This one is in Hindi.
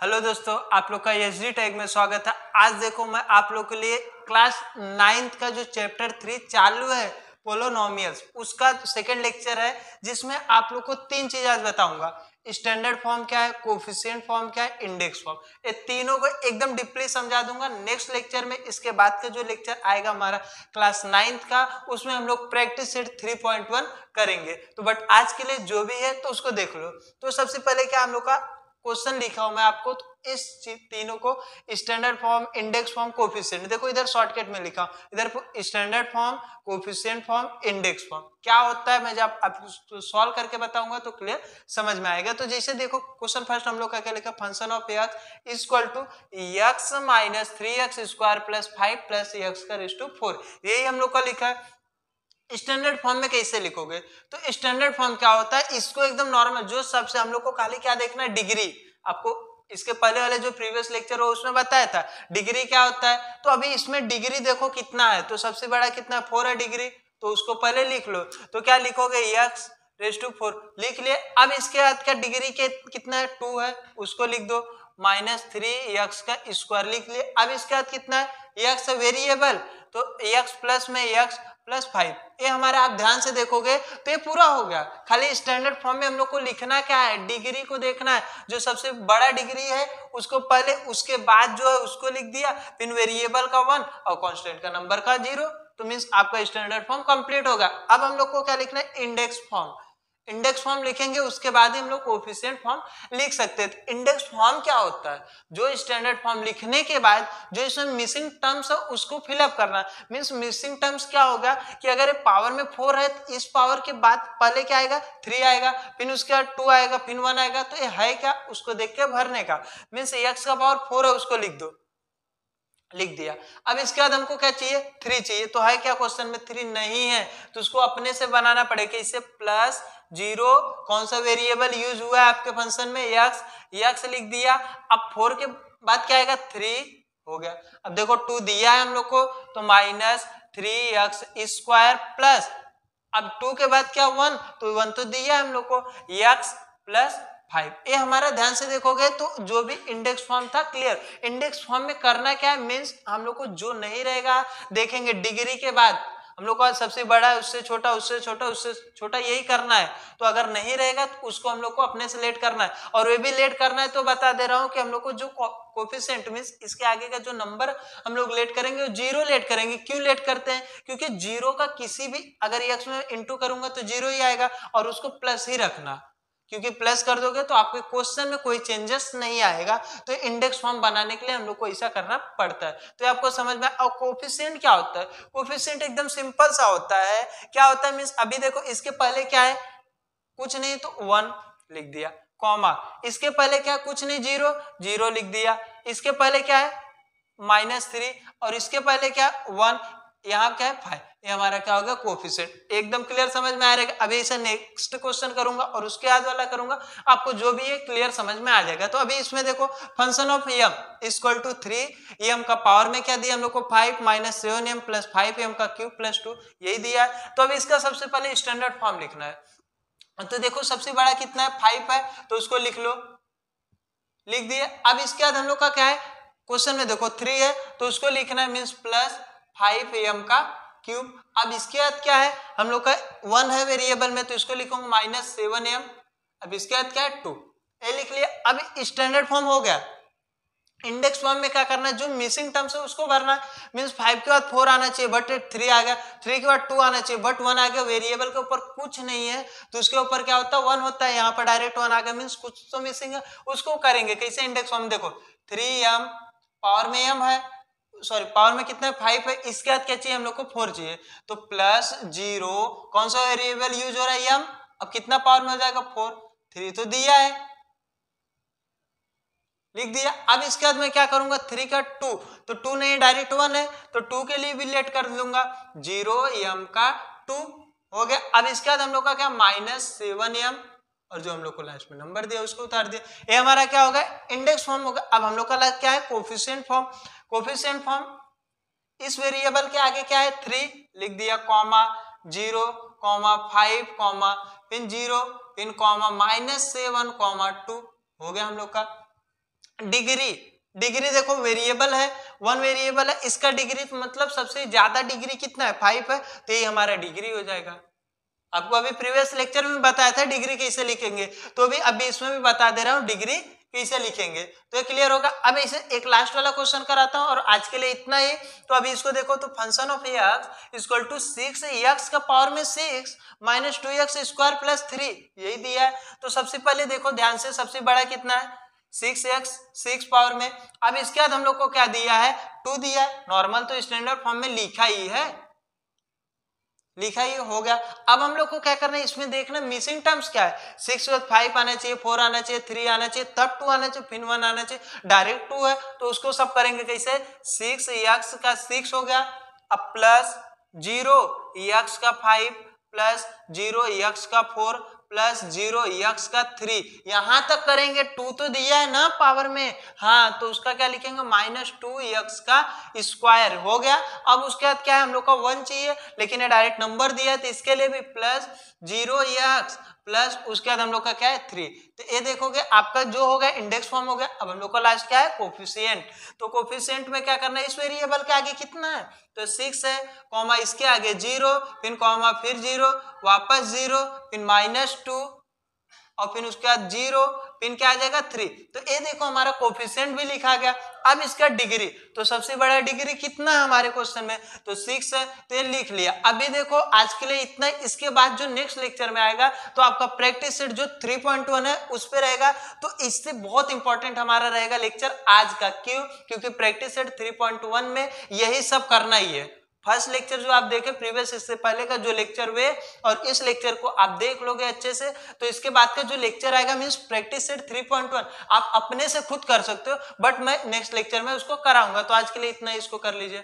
हेलो दोस्तों, आप लोग का एसडी टैग में स्वागत है। आज देखो मैं आप लोग के लिए क्लास 9th का जो चैप्टर 3 चालू है पोलोनोमियल्स, उसका सेकंड लेक्चर है, जिसमें आप लोग को तीन चीज आज बताऊंगा। स्टैंडर्ड फॉर्म क्या है, कोफिशिएंट फॉर्म क्या है, इंडेक्स फॉर्म। ये तीनों को एकदम डीपली समझा दूंगा नेक्स्ट लेक्चर में। इसके बाद का जो लेक्चर आएगा हमारा क्लास 9th का, उसमें हम लोग प्रैक्टिस सेट 3.1 करेंगे। तो बट आज के लिए जो भी है तो उसको देख लो। तो सबसे पहले क्या हम लोग का क्वेश्चन लिखा हूं मैं आपको, तो इस तीनों को standard form, index form, coefficient, देखो इधर शॉर्टकट में लिखा हूं, इधर standard form, coefficient form, index form क्या होता है मैं जब आपको सॉल्व करके बताऊंगा तो क्लियर समझ में आएगा। तो जैसे देखो क्वेश्चन फर्स्ट हम लोग का क्या लिखा, function of x equal to x minus 3x square plus 5 plus x का रेज़ टू 4, यही हम लोग का लिखा है। स्टैंडर्ड फॉर्म में कैसे लिखोगे, तो स्टैंडर्ड फॉर्म क्या होता है, इसको एकदम नॉर्मल, जो सबसे हम लोग को खाली क्या देखना है, डिग्री। आपको इसके पहले वाले जो प्रीवियस लेक्चर हो उसमें बताया था डिग्री क्या होता है। तो अभी इसमें डिग्री देखो कितना है, तो सबसे बड़ा कितना है, 4 है डिग्री, तो उसको पहले लिख लो। तो क्या लिखोगे, x रेज़ टू 4 लिख लिए। अब इसके बाद क्या डिग्री के कितना है, 2 है, उसको लिख दो। माइनस 3x का स्क्वायर लिख लिए। अब इसके बाद कितना है, x वेरिएबल, तो x प्लस में x प्लस 5, ये हमारे आप ध्यान से देखोगे तो ये पूरा हो गया। खाली स्टैंडर्ड फॉर्म में हम लोग को लिखना क्या है, डिग्री को देखना है, जो सबसे बड़ा डिग्री है उसको पहले, उसके बाद जो है उसको लिख दिया, फिर वेरिएबल का 1 और कांस्टेंट का नंबर का 0, तो मींस आपका स्टैंडर्ड फॉर्म कंप्लीट होगा। अब हम लोग को क्या लिखना है, इंडेक्स फॉर्म। इंडेक्स फॉर्म लिखेंगे उसके बाद ही हम लोग कोफिशिएंट फॉर्म लिख सकते हैं। तो इंडेक्स फॉर्म क्या होता है, जो स्टैंडर्ड फॉर्म लिखने के बाद जो इसमें मिसिंग टर्म्स है उसको फिलअप करना। मींस मिसिंग टर्म्स क्या होगा कि अगर पावर में 4 है तो इस पावर के बाद पहले क्या आएगा, 3 आएगा, फिर उसके बाद 2 आएगा, फिर 1 आएगा, तो ये है क्या उसको देख के भरने का। मीन्स एक्स का पावर 4 है उसको लिख दो, लिख दिया। अब इसके बाद हमको क्या चाहिए, 3 चाहिए, तो है क्या क्वेश्चन में 3 नहीं है, तो उसको अपने से बनाना पड़ेगा। इसे प्लस 0, कौन सा वेरिएबल यूज हुआ है आपके फंक्शन में, x लिख दिया। अब 4 के बाद क्या आएगा, 3 हो गया। अब देखो 2 दिया है हम लोग को, तो माइनस 3x स्क्वायर प्लस, अब 2 के बाद क्या 1, तो 1 तो दिया है हम लोग को, x प्लस 5। ये हमारा ध्यान से देखोगे तो जो भी इंडेक्स फॉर्म था क्लियर। इंडेक्स फॉर्म में करना क्या है, मींस हम लोग को जो नहीं रहेगा देखेंगे डिग्री के बाद, हम लोग का सबसे बड़ा है, उससे छोटा, उससे छोटा, उससे छोटा, यही करना है। तो अगर नहीं रहेगा तो उसको हम लोग को अपने से लेट करना है, और वे भी लेट करना है तो बता दे रहा हूं कि हम लोग को जो कोफिशिएंट मींस इसके आगे का जो नंबर हम लोग लेट करेंगे वो 0 लेट करेंगे। क्यों लेट करते हैं, क्योंकि 0 का किसी भी अगर x में इंटू करूंगा तो 0 ही आएगा, और उसको प्लस ही रखना, क्योंकि प्लस कर दोगे तो आपके क्वेश्चन में कोई चेंजेस नहीं आएगा। तो इंडेक्स फॉर्म बनाने के लिए हम लोग को ऐसा करना पड़ता है। तो आपको समझ में। और कोफिशिएंट क्या होता है, कोफिशिएंट एकदम सिंपल सा होता है। क्या होता है मींस अभी देखो इसके पहले क्या है, कुछ नहीं, तो 1 लिख दिया, कॉमा, इसके पहले क्या, कुछ नहीं, 0 0 लिख दिया, इसके पहले क्या है -3, और इसके पहले क्या 1, यहाँ क्या है 5, ये हमारा क्या होगा, कोफिशिएंट। एकदम क्लियर समझ में आ रहेगा। अभी इसे नेक्स्ट क्वेश्चन करूंगा और उसके बाद वाला करूंगा, आपको जो भी है क्लियर समझ में आ जाएगा। तो अभी इसमें देखो function of m equal to 3, m का पावर में क्या दिया हम लोग को 5 माइनस 7m प्लस 5m का क्यूब प्लस 2, यही दिया है। तो अभी इसका सबसे पहले स्टैंडर्ड फॉर्म लिखना है। तो देखो सबसे बड़ा कितना है, 5 है, तो उसको लिख लो, लिख दिए। अब इसके बाद हम लोग का क्या है, क्वेश्चन में देखो 3 है, तो उसको लिखना है मींस प्लस 5m का क्यूब। अब इसके बाद क्या है, हम लोग का 1 है वेरिएबल में, तो इसको लिखूंगा माइनस 7m। अब इसके बाद क्या है 2, ये लिख लिया। अब स्टैंडर्ड फॉर्म हो गया। इंडेक्स फॉर्म में क्या करना है, जो मिसिंग टर्म्स है उसको भरना है। मींस 5 के बाद 4 आना चाहिए, बट 3 आ गया, 3 के बाद 2 आना चाहिए, बट 1 आ गया। वेरिएबल के ऊपर कुछ नहीं है तो उसके ऊपर क्या होता है, 1 होता है। यहाँ पर डायरेक्ट 1 आ गया, मींस कुछ तो मिसिंग है, उसको करेंगे कैसे, इंडेक्स फॉर्म देखो 3m पावर में m है, सॉरी पावर में कितना है 5 है, इसके बाद क्या चाहिए हम लोग को 4 चाहिए, तो प्लस 0, कौन सा वेरिएबल यूज हो रहा है m, अब कितना पावर में हो जाएगा 4, 3 तो दिया है, लिख दिया। अब इसके बाद मैं क्या करूंगा, 3 का 2, तो 2 नहीं डायरेक्ट 1 है, तो 2 के लिए भी लेट कर दूंगा, 0m का 2 हो गया। अब इसके बाद हम लोग का क्या -7m, और जो हम लोग को लास्ट में नंबर दिया उसको उतार दिया, ये हमारा क्या होगा, इंडेक्स फॉर्म होगा। अब हम लोग का क्या है, कोफिशिएंट फॉर्म। कोफिशिएंट फॉर्म इस वेरिएबल के आगे क्या है 3 लिख दिया, कॉमा 0 कॉमा 5 कॉमा फिर 0 फिर कॉमा -7 कॉमा 2 हो गया हम लोग का। डिग्री, डिग्री देखो वेरिएबल है, वन वेरिएबल है, इसका डिग्री मतलब सबसे ज्यादा डिग्री कितना है 5 है, तो ये हमारा डिग्री हो जाएगा। आपको अभी प्रीवियस लेक्चर में बताया था डिग्री कैसे लिखेंगे, तो अभी इसमें भी बता दे रहा हूँ डिग्री कैसे लिखेंगे, तो ये क्लियर होगा। अब इसे एक लास्ट वाला क्वेश्चन कराता हूँ और आज के लिए इतना ही। तो अभी इसको देखो, तो function of x equal to 6 x का पावर में 6 माइनस 2x स्क्वायर प्लस 3, यही दिया है। तो सबसे पहले देखो ध्यान से, सबसे बड़ा कितना है 6x, 6 पावर में। अब इसके बाद हम लोग को क्या दिया है 2 दिया है, नॉर्मल तो स्टैंडर्ड फॉर्म में लिखा ही है, लिखा ही हो गया। अब हम लोग को क्या करना है, इसमें देखना मिसिंग टर्म्स क्या है, 6 के बाद 5 आना चाहिए, 4 आना चाहिए, 3 आना चाहिए, तब 2 आना चाहिए, फिर 1 आना चाहिए, डायरेक्ट 2 है तो उसको सब करेंगे कैसे, 6x का 6 हो गया, अब प्लस 0x का 5 प्लस 0x का 4 प्लस 0x का 3, यहां तक करेंगे, 2 तो दिया है ना पावर में, हाँ तो उसका क्या लिखेंगे माइनस 2x का स्क्वायर हो गया। अब उसके बाद क्या है, हम लोग का 1 चाहिए, लेकिन ये डायरेक्ट नंबर दिया है तो इसके लिए भी प्लस 0x प्लस उसके बाद हम लोग का क्या है 3, तो ये देखोगे आपका जो होगा इंडेक्स फॉर्म हो गया। अब हम लोग का लास्ट क्या है कोफिशिएंट, तो कोफिशिएंट में क्या करना है, इस वेरिएबल के आगे कितना है तो 6 है, कॉमा इसके आगे 0, फिर कॉमा फिर 0, वापस 0, फिर माइनस 2 और फिर उसके बाद 0, फिर क्या आ जाएगा 3, तो ये देखो हमारा कोफिशिएंट भी लिखा गया। अब इसका डिग्री, तो सबसे बड़ा डिग्री कितना है हमारे क्वेश्चन में तो 6 है, तो ये लिख लिया। अभी देखो आज के लिए इतना, इसके बाद जो नेक्स्ट लेक्चर में आएगा तो आपका प्रैक्टिस सेट जो 3.1 है उस पे रहेगा, तो इससे बहुत इंपॉर्टेंट हमारा रहेगा लेक्चर आज का। क्यों, क्योंकि प्रैक्टिस सेट 3.1 में यही सब करना ही है। फर्स्ट लेक्चर जो आप देखे प्रीवियस, इससे पहले का जो लेक्चर हुए और इस लेक्चर को आप देख लोगे अच्छे से, तो इसके बाद का जो लेक्चर आएगा मींस प्रैक्टिस सेट 3.1 आप अपने से खुद कर सकते हो, बट मैं नेक्स्ट लेक्चर में उसको कराऊंगा। तो आज के लिए इतना ही, इसको कर लीजिए।